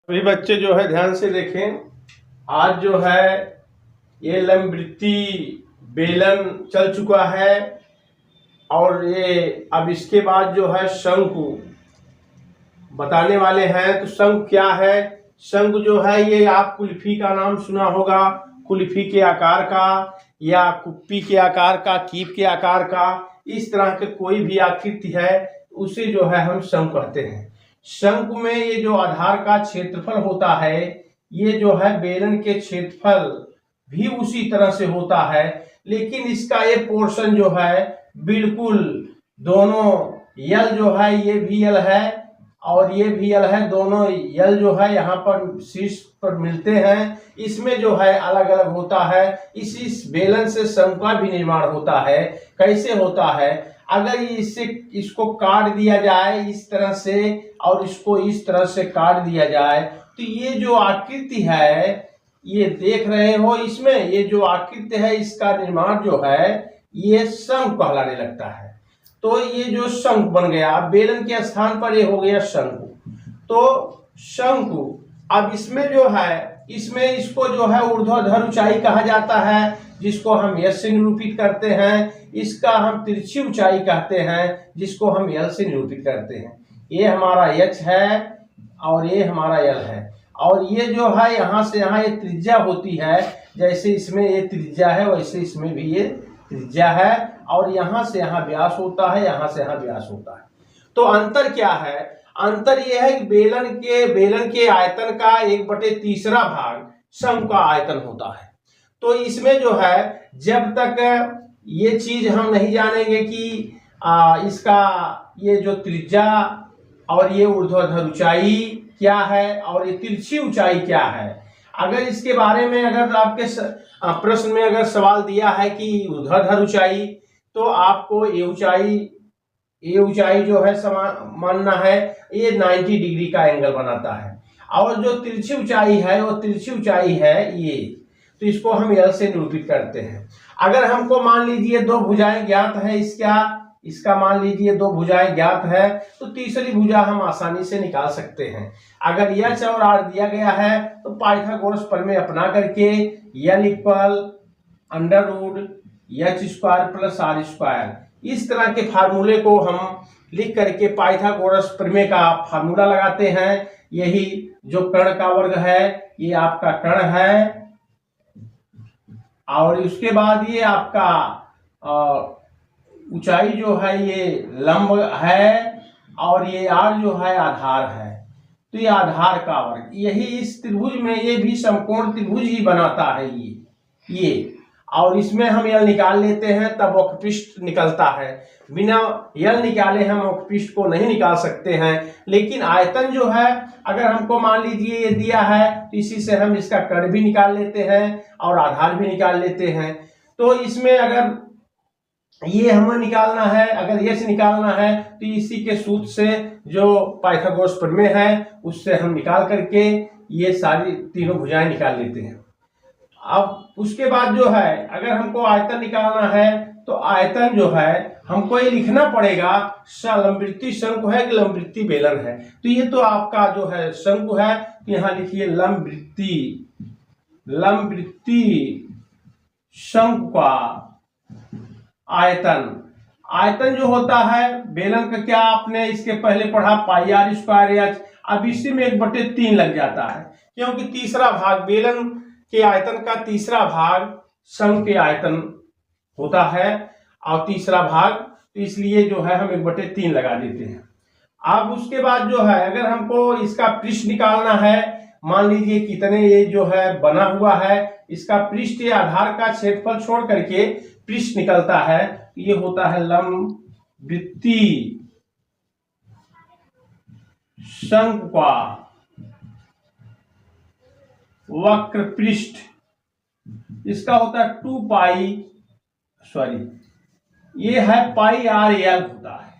सभी बच्चे जो है ध्यान से देखें। आज जो है ये लंबवृत्ति बेलन चल चुका है और ये अब इसके बाद जो है शंकु बताने वाले हैं। तो शंकु क्या है? शंकु जो है ये आप कुल्फी का नाम सुना होगा, कुल्फी के आकार का या कुप्पी के आकार का, कीप के आकार का, इस तरह के कोई भी आकृति है उसे जो है हम शंकु कहते हैं। शंकु में ये जो आधार का क्षेत्रफल होता है, ये जो है बेलन के क्षेत्रफल भी उसी तरह से होता है, लेकिन इसका ये पोर्शन जो है बिल्कुल दोनों यल जो है ये भी यल है और ये भी यल है, दोनों यल जो है यहाँ पर शीर्ष पर मिलते हैं। इसमें जो है अलग अलग होता है। इस बेलन से शंकु का भी निर्माण होता है। कैसे होता है? अगर इसको काट दिया जाए इस तरह से और इसको इस तरह से काट दिया जाए तो ये जो आकृति है, ये देख रहे हो, इसमें ये जो आकृति है इसका निर्माण जो है ये शंकु कहलाने लगता है। तो ये जो शंकु बन गया, बेलन के स्थान पर ये हो गया शंकु। तो शंकु अब इसमें जो है, इसमें इसको जो है ऊर्ध्वाधर ऊंचाई कहा जाता है, जिसको हम एच से निरूपित करते हैं। इसका हम तिरछी ऊंचाई कहते हैं, जिसको हम एल से निरूपित करते हैं। ये हमारा एच है और ये हमारा एल है, और ये जो है यहाँ से यहाँ ये त्रिज्या होती है। जैसे इसमें ये त्रिज्या है वैसे इसमें भी ये त्रिज्या है, और यहाँ से यहाँ व्यास होता है, यहाँ से यहाँ व्यास होता है। तो अंतर क्या है? अंतर यह है कि बेलन के आयतन का 1/3 भाग शंकु का आयतन होता है। तो इसमें जो है जब तक ये चीज हम नहीं जानेंगे कि इसका ये जो त्रिज्या और ये ऊर्ध्वाधर ऊंचाई क्या है और ये तिरछी ऊंचाई क्या है, अगर इसके बारे में अगर आपके प्रश्न में अगर सवाल दिया है कि ऊर्ध्वाधर ऊंचाई, तो आपको ये ऊंचाई जो है समान मानना है, ये 90 डिग्री का एंगल बनाता है। और जो तिरछी ऊंचाई है वो तिरछी ऊंचाई है ये, तो इसको हम एल से निरूपित करते हैं। अगर हमको मान लीजिए दो भुजाएं ज्ञात है, इसका मान लीजिए दो भुजाएं ज्ञात है, तो तीसरी भुजा हम आसानी से निकाल सकते हैं। अगर एच और आर दिया गया है तो पाइथागोरस प्रमेय अपना करके एल इक्वल √h² + r², इस तरह के फार्मूले को हम लिख करके पाइथागोरस प्रमेय का फार्मूला लगाते हैं। यही जो कर्ण का वर्ग है ये आपका कर्ण है, और उसके बाद ये आपका ऊंचाई जो है ये लंब है, और ये आर जो है आधार है। तो ये आधार का वर्ग, यही इस त्रिभुज में ये भी समकोण त्रिभुज ही बनाता है ये। और इसमें हम यल निकाल लेते हैं तब वक्रपृष्ठ निकलता है। बिना यल निकाले हम वक्रपृष्ठ को नहीं निकाल सकते हैं। लेकिन आयतन जो है, अगर हमको मान लीजिए ये दिया है तो इसी से हम इसका कर्ण भी निकाल लेते हैं और आधार भी निकाल लेते हैं। तो इसमें अगर ये हमें निकालना है, अगर ये से निकालना है तो इसी के सूत्र से जो पाइथागोरस प्रमेय है उससे हम निकाल करके ये सारी तीनों भुजाएं निकाल लेते हैं। अब उसके बाद जो है अगर हमको आयतन निकालना है तो आयतन जो है हमको ये लिखना पड़ेगा, लंबवृत्ति शंकु है कि लंबवृत्ति बेलन है। तो ये तो आपका जो है शंकु है, तो यहाँ लिखिए लंबवृत्ति शंकु का आयतन जो होता है बेलन का, क्या आपने इसके पहले पढ़ा πr²h। अब इसी में 1/3 लग जाता है, क्योंकि तीसरा भाग बेलन के आयतन का तीसरा भाग शंकु के आयतन होता है और तीसरा भाग, तो इसलिए जो है हम 1/3 लगा देते हैं। अब उसके बाद जो है अगर हमको इसका पृष्ठ निकालना है, मान लीजिए कितने ये जो है बना हुआ है, इसका पृष्ठ या आधार का क्षेत्रफल छोड़ करके पृष्ठ निकलता है, ये होता है लंबवृत्ति शंकु का वक्र पृष्ठ। इसका होता है 2π, ये है πr_l होता है।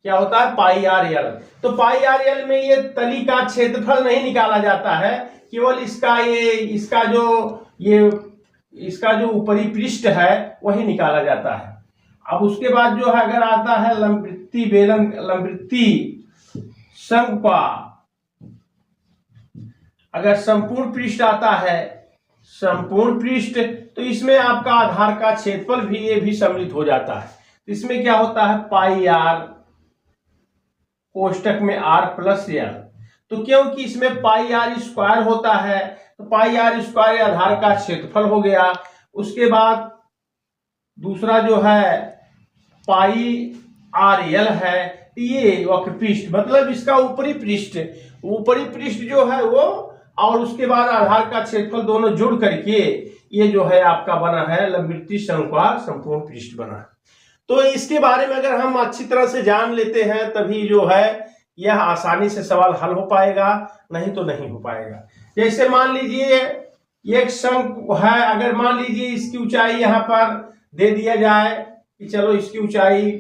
क्या होता है? πr_l। तो πr_l में ये तली का क्षेत्रफल नहीं निकाला जाता है, केवल इसका जो ऊपरी पृष्ठ है वही निकाला जाता है। अब उसके बाद जो है अगर आता है लंबवृत्ति शंकु का अगर संपूर्ण पृष्ठ आता है, संपूर्ण पृष्ठ, तो इसमें आपका आधार का क्षेत्रफल भी ये भी सम्मिलित हो जाता है। तो इसमें क्या होता है, पाई आर कोष्टक में आर प्लस एल। तो क्योंकि इसमें पाई आर स्क्वायर होता है, तो पाई आर स्क्वायर आधार का क्षेत्रफल हो गया। उसके बाद दूसरा जो है पाई आर एल है, ये वक्रपृष्ठ मतलब इसका ऊपरी पृष्ठ जो है वो, और उसके बाद आधार का क्षेत्रफल दोनों जुड़ करके ये जो है आपका बना है लंबवृत्तीय शंक्वाकार संपूर्ण पृष्ठ बना है। तो इसके बारे में अगर हम अच्छी तरह से जान लेते हैं तभी जो है यह आसानी से सवाल हल हो पाएगा, नहीं तो नहीं हो पाएगा। जैसे मान लीजिए एक शंकु है, अगर मान लीजिए इसकी ऊंचाई यहाँ पर दे दिया जाए कि चलो इसकी ऊंचाई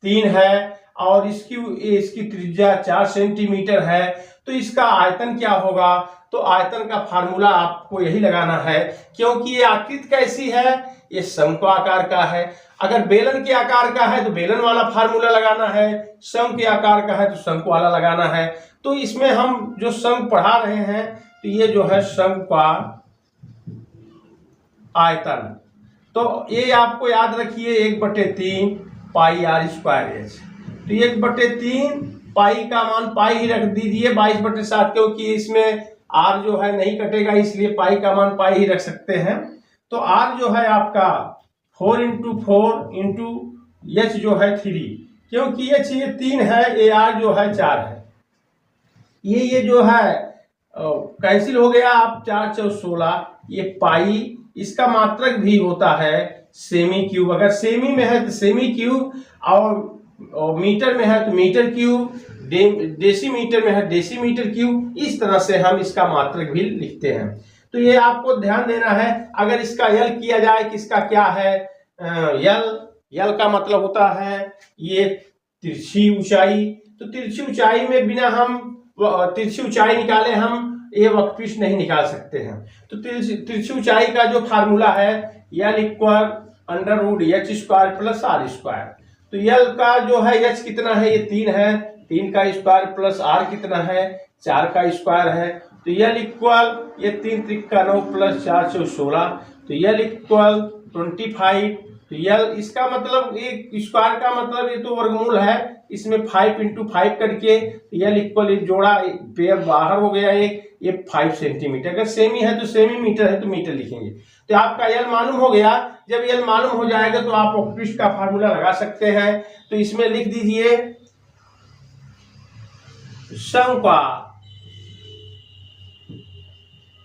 3 है और इसकी त्रिज्या 4 सेंटीमीटर है, तो इसका आयतन क्या होगा, तो आयतन का फार्मूला आपको यही लगाना है। क्योंकि ये आकृति कैसी है, ये शंकु आकार का है। अगर बेलन के आकार का है तो बेलन वाला फार्मूला लगाना है, शंकु के आकार का है तो शंकु वाला लगाना है। तो इसमें हम जो शंकु पढ़ा रहे हैं तो ये जो है शंकु का आयतन, तो ये आपको याद रखिए 1/3 पाई आर स्क्वायर एच। तो 1/3 पाई का मान पाई ही रख दीजिए 22/7, क्योंकि इसमें आर जो है नहीं कटेगा इसलिए पाई का मान पाई ही रख सकते हैं। तो आर जो है आपका 4 × 4 × एच जो है 3, क्योंकि एच ये 3 है, ए आर जो है 4 है। ये जो है कैंसिल हो गया, आप 4 × 4 = 16। ये पाई इसका मात्रक भी होता है सेमी क्यूब, अगर सेमी में है तो सेमी क्यूब, और मीटर में है तो मीटर क्यूब, डेसीमीटर में है डेसीमीटर क्यूब। इस तरह से हम इसका मात्रक भी लिखते हैं। तो ये आपको ध्यान देना है। अगर इसका यल किया जाए कि इसका क्या है, यल का मतलब होता है ये तिरछी ऊंचाई। तो तिरछी ऊंचाई में बिना हम तिरछी ऊंचाई निकाले हम ये वक्रपृष्ठ नहीं निकाल सकते हैं। तो तिरछी ऊंचाई का जो फार्मूला है यल = √h² + r²। तो यल का जो है h कितना है, ये 3 है, 3 का स्क्वायर प्लस r कितना है, 4 का स्क्वायर है। तो यल = ये 3 × 3 = 9 + 4 = 16। तो यल = 25। तो यल इसका मतलब एक स्क्वायर का मतलब ये तो वर्गमूल है, इसमें 5 × 5 करके यल = जोड़ा पेयर बाहर हो गया एक, ये 5 सेंटीमीटर। अगर सेमी है तो सेमी, मीटर है तो मीटर लिखेंगे। तो आपका यल मालूम हो गया। जब यल मालूम हो जाएगा तो आप वक्रपृष्ठ का फार्मूला लगा सकते हैं। तो इसमें लिख दीजिए शंकु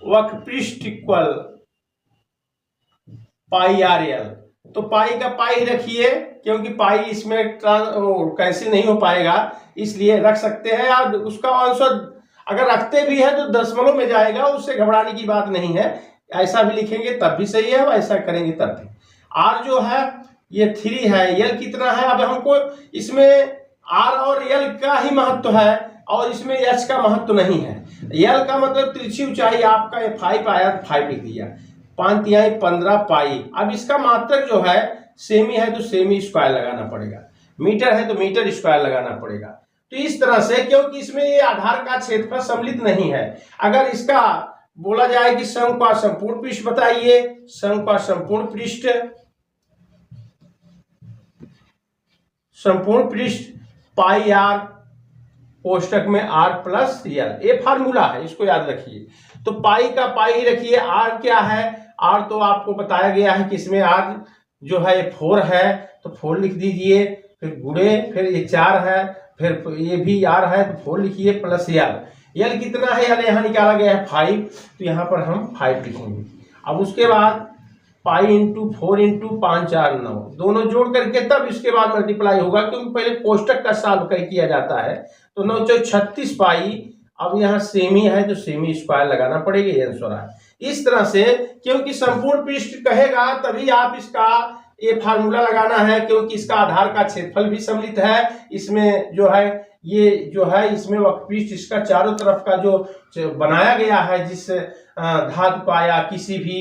वक्रपृष्ठ = पाई आर एल। तो पाई का पाई रखिए, क्योंकि पाई इसमें कैंसिल नहीं हो पाएगा इसलिए रख सकते हैं। और उसका आंसर अगर रखते भी है तो दशमलव में जाएगा, उससे घबराने की बात नहीं है। ऐसा भी लिखेंगे तब भी सही है, ऐसा करेंगे तब भी। आर जो है ये 3 है, यल कितना है, अब हमको इसमें आर और यल का ही महत्व है और इसमें एच का महत्व नहीं है। यल का मतलब तिरछी ऊंचाई आपका 5 आया तो 5 लिख दिया, 5 × 15 पाई। अब इसका मात्रक जो है सेमी है तो सेमी स्क्वायर लगाना पड़ेगा, मीटर है तो मीटर स्क्वायर लगाना पड़ेगा। तो इस तरह से, क्योंकि इसमें ये आधार का क्षेत्रफल सम्मिलित नहीं है। अगर इसका बोला जाए कि शंकु का संपूर्ण पृष्ठ बताइए, शंकु का संपूर्ण पृष्ठ पाई आर कोष्टक में r + यल, ये फार्मूला है, इसको याद रखिए। तो पाई का पाई ही रखिए। r क्या है, r तो आपको बताया गया है कि इसमें r जो है 4 है, तो 4 लिख दीजिए, फिर गुणे, फिर ये 4 है, फिर ये भी r है तो 4 लिखिए प्लस यल कितना है, यल यहाँ निकाला गया है 5, तो यहाँ पर हम 5 लिखेंगे। अब उसके बाद पाई × 4 × 5 × 4 = 9, दोनों जोड़ करके तब इसके बाद मल्टीप्लाई होगा, क्योंकि पहले कोष्टक का सॉल्व कर किया जाता है। तो 9 × 36 पाई। अब यहाँ सेमी है तो सेमी स्क्वायर लगाना पड़ेगा, आंसर है। इस तरह से, क्योंकि संपूर्ण पृष्ठ कहेगा तभी आप इसका ये फार्मूला लगाना है, क्योंकि इसका आधार का क्षेत्रफल भी सम्मिलित है। इसमें जो है ये जो है इसमें वक्रपृष्ठ इसका चारों तरफ का जो बनाया गया है, जिस धातु का या किसी भी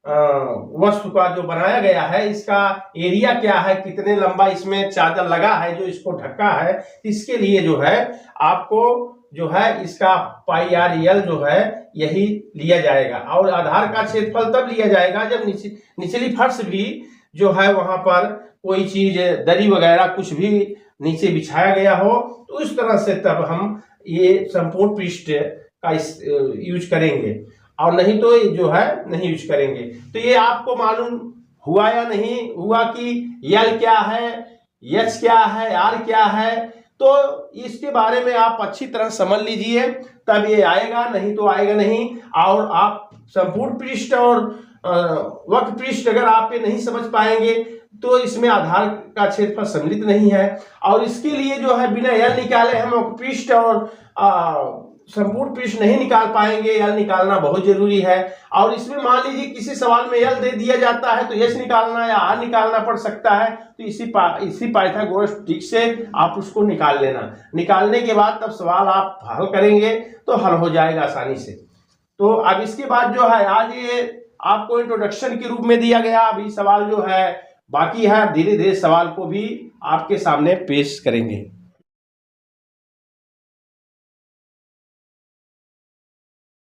वस्तु का जो बनाया गया है, इसका एरिया क्या है, कितने लंबा इसमें चादर लगा है जो इसको ढका है, इसके लिए जो है आपको जो है इसका पाई आर एल जो है यही लिया जाएगा। और आधार का क्षेत्रफल तब लिया जाएगा जब निचली फर्श भी जो है वहां पर कोई चीज दरी वगैरह कुछ भी नीचे बिछाया गया हो, तो उस तरह से तब हम ये संपूर्ण पृष्ठ का यूज करेंगे, और नहीं तो ये जो है नहीं यूज करेंगे। तो ये आपको मालूम हुआ या नहीं हुआ कि यल क्या है, एच क्या है, आर क्या है, तो इसके बारे में आप अच्छी तरह समझ लीजिए, तब ये आएगा, नहीं तो आएगा नहीं। और आप संपूर्ण पृष्ठ और वक्र पृष्ठ अगर आप ये नहीं समझ पाएंगे तो इसमें आधार का क्षेत्रफल सम्मिलित नहीं है, और इसके लिए जो है बिना यल निकाले हम वक्र पृष्ठ और संपूर्ण पृष्ठ नहीं निकाल पाएंगे। यल निकालना बहुत जरूरी है। और इसमें मान लीजिए किसी सवाल में यल दे दिया जाता है तो एच निकालना या आर निकालना पड़ सकता है, तो इसी पाइथागोरस ट्रिक से आप उसको निकाल लेना। निकालने के बाद तब सवाल आप हल करेंगे तो हल हो जाएगा आसानी से। तो अब इसके बाद जो है आज ये आपको इंट्रोडक्शन के रूप में दिया गया, अभी सवाल जो है बाकी है, धीरे धीरे सवाल को भी आपके सामने पेश करेंगे।